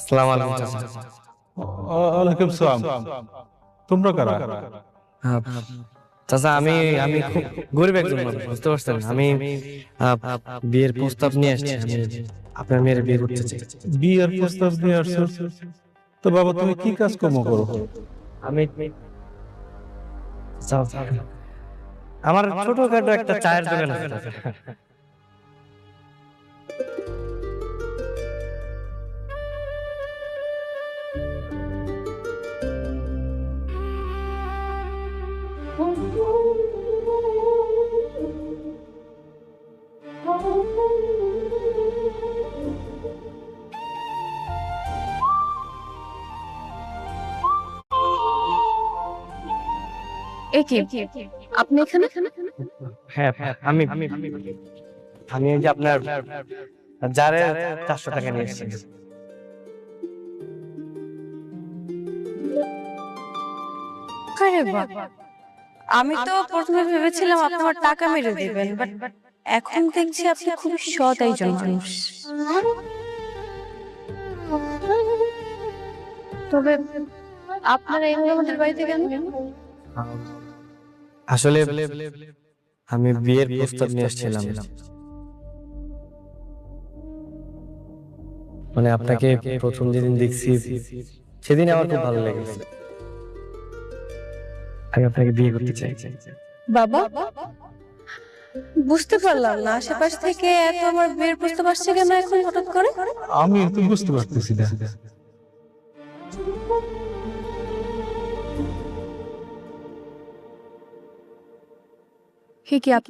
আসসালামু আলাইকুম চাচা। ওয়ালাইকুম সালাম। তোমরা কারা? আহ, চাচা আমি আমি খুব গরিব একজন মানুষ, বুঝতে পারছেন? আমি আহ, বিয়ের প্রস্তাব নিয়ে আসছি। আমি আপনার মেয়ের বিয়ে করতে চাই। বিয়ের প্রস্তাব নিয়ে আসছো? তো বাবা, তুমি কি কাজকর্ম করো? আমি আমার ছোটখাটো একটা চায়ের দোকান আছে চাচা। এ কি আপনি এখানে? হ্যাঁ, আমি আমি এই যে আপনার জারে 400 টাকা নিয়ে এসেছি। আরে বাহ, আমি তো প্রথমে ভেবেছিলাম আপনি আমার টাকা মেরে দিবেন, বাট এখন দেখছি আপনি খুব সৎ একজন মানুষ। তবে আপনারা এইভাবে আমাদের বাড়িতে কেন? আসলে আমি বিয়ের প্রস্তাব নিয়ে এসেছিলাম, মানে আপনাকে প্রথম যেদিন দেখছি সেদিন আমার খুব ভালো লেগেছে। আমি আপনাকে বিয়ে করতে চাই। বাবা, বুঝতে পারলাম না আশেপাশ থেকে এত আমার বিয়ের প্রস্তাব আসছে কেন এখন হঠাৎ করে? আমি তো বুঝতে পারতেছি না। কি কি